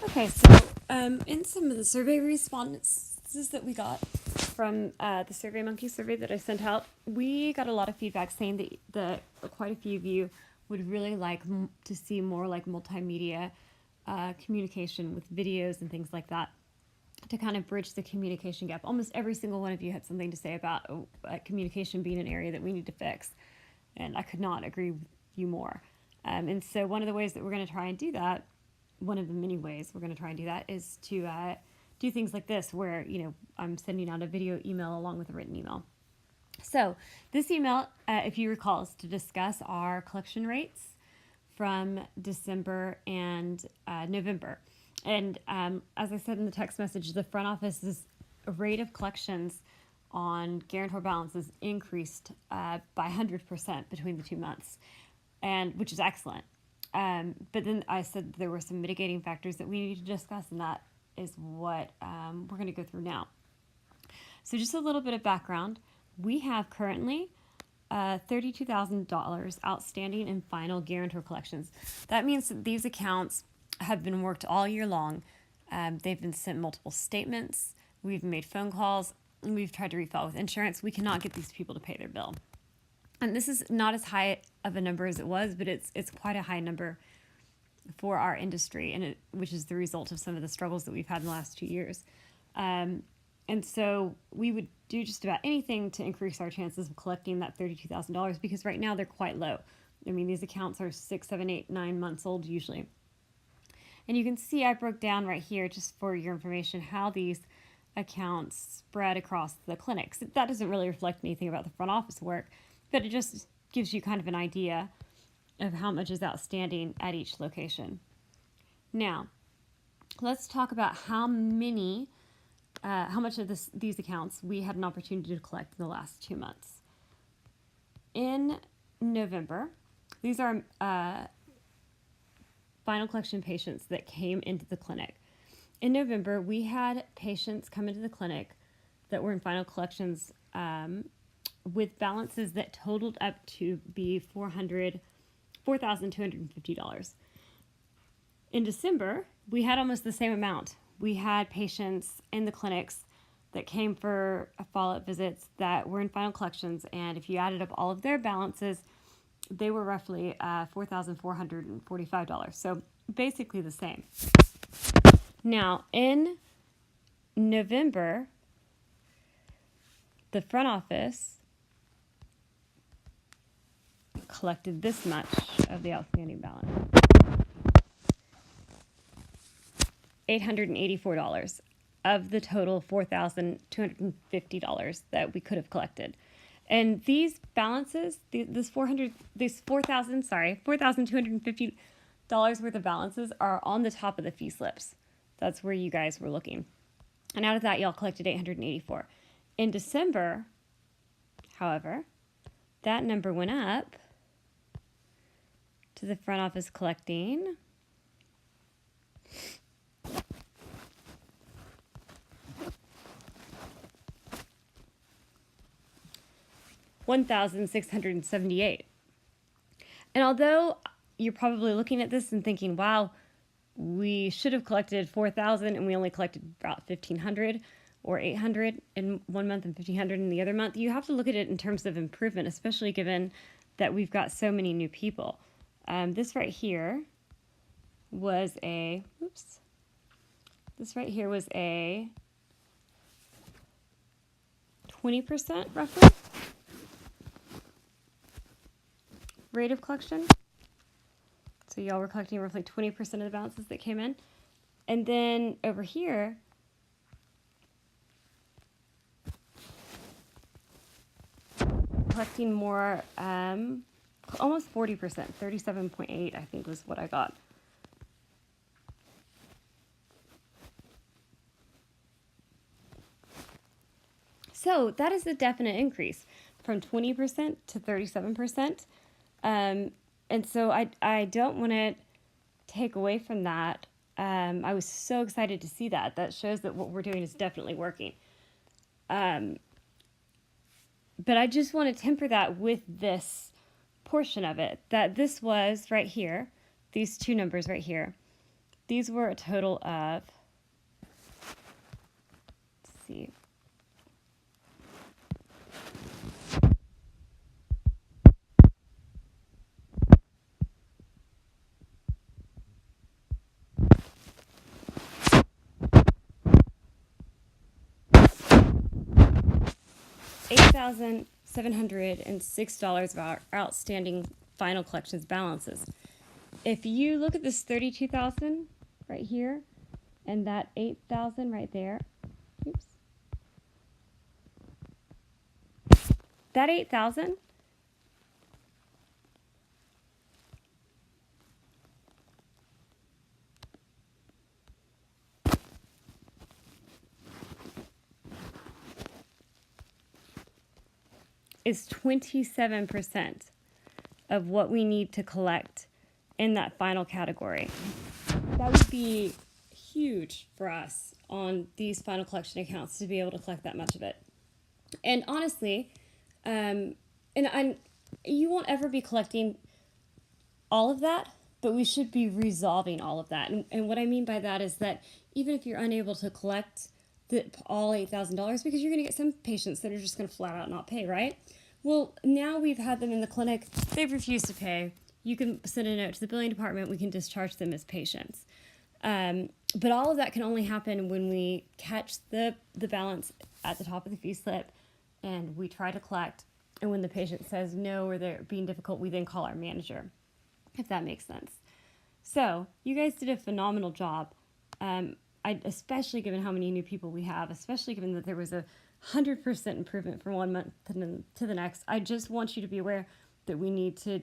Okay, so in some of the survey responses that we got from the SurveyMonkey survey that I sent out, we got a lot of feedback saying that quite a few of you would really like to see more like multimedia communication with videos and things like that to kind of bridge the communication gap. Almost every single one of you had something to say about communication being an area that we need to fix, and I could not agree with you more. And so one of the ways that we're going to try and do that, one of the many ways we're going to try and do that, is to do things like this, where I'm sending out a video email along with a written email. So this email, if you recall, is to discuss our collection rates from December and November. And as I said in the text message, the front office's rate of collections on guarantor balances increased by 100% between the 2 months, and which is excellent. But then I said there were some mitigating factors that we need to discuss, and that is what we're going to go through now. So just a little bit of background. We have currently $32,000 outstanding in final guarantor collections. That means that these accounts have been worked all year long. They've been sent multiple statements. We've made phone calls. And we've tried to refile with insurance. We cannot get these people to pay their bill. And this is not as high of a number as it was, but it's quite a high number for our industry, and which is the result of some of the struggles that we've had in the last 2 years. And so we would do just about anything to increase our chances of collecting that $32,000, because right now they're quite low. I mean, these accounts are 6, 7, 8, 9 months old usually. And you can see I broke down right here, just for your information, how these accounts spread across the clinics. That doesn't really reflect anything about the front office work, but it just gives you kind of an idea of how much is outstanding at each location. Now, let's talk about how much of these accounts we had an opportunity to collect in the last 2 months. In November, these are final collection patients that came into the clinic. In November, we had patients come into the clinic that were in final collections with balances that totaled up to be $4,250. In December, we had almost the same amount. We had patients in the clinics that came for follow-up visits that were in final collections, and if you added up all of their balances, they were roughly $4,445. So basically the same. Now, in November, the front office collected this much of the outstanding balance. $884 of the total $4,250 that we could have collected. And these balances, $4,250 worth of balances are on the top of the fee slips. That's where you guys were looking. And out of that, y'all collected $884. In December, however, that number went up to the front office collecting $1,678. And although you're probably looking at this and thinking, wow, we should have collected $4,000 and we only collected about $1,500 or $800 in one month and $1,500 in the other month, you have to look at it in terms of improvement, especially given that we've got so many new people. This right here was a 20% roughly rate of collection. So y'all were collecting roughly 20% of the balances that came in. And then over here, collecting more, almost 40%, 37.8 I think was what I got. So that is a definite increase from 20% to 37%. And so I don't want to take away from that. I was so excited to see that. That shows that what we're doing is definitely working. But I just want to temper that with this portion of it, that this was right here, these two numbers right here, these were a total of, let's see, $8,706 of our outstanding final collections balances. If you look at this 32,000 right here and that 8,000 right there, oops, that 8,000 is 27% of what we need to collect in that final category. That would be huge for us on these final collection accounts to be able to collect that much of it. And honestly, and you won't ever be collecting all of that, but we should be resolving all of that. And what I mean by that is that even if you're unable to collect all $8,000, because you're going to get some patients that are just going to flat out not pay, right? Well, now we've had them in the clinic, they've refused to pay. You can send a note to the billing department, we can discharge them as patients. But all of that can only happen when we catch the balance at the top of the fee slip and we try to collect. And when the patient says no or they're being difficult, we then call our manager, if that makes sense. So you guys did a phenomenal job. Especially given how many new people we have, especially given that there was 100% improvement from one month to the next. I just want you to be aware that we need to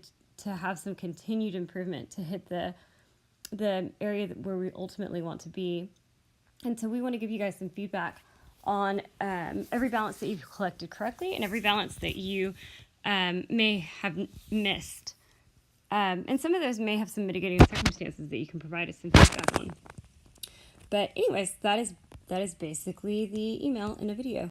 have some continued improvement to hit the area where we ultimately want to be. And so we want to give you guys some feedback on every balance that you've collected correctly and every balance that you may have missed. And some of those may have some mitigating circumstances that you can provide us some feedback on. But anyways, that is basically the email in a video.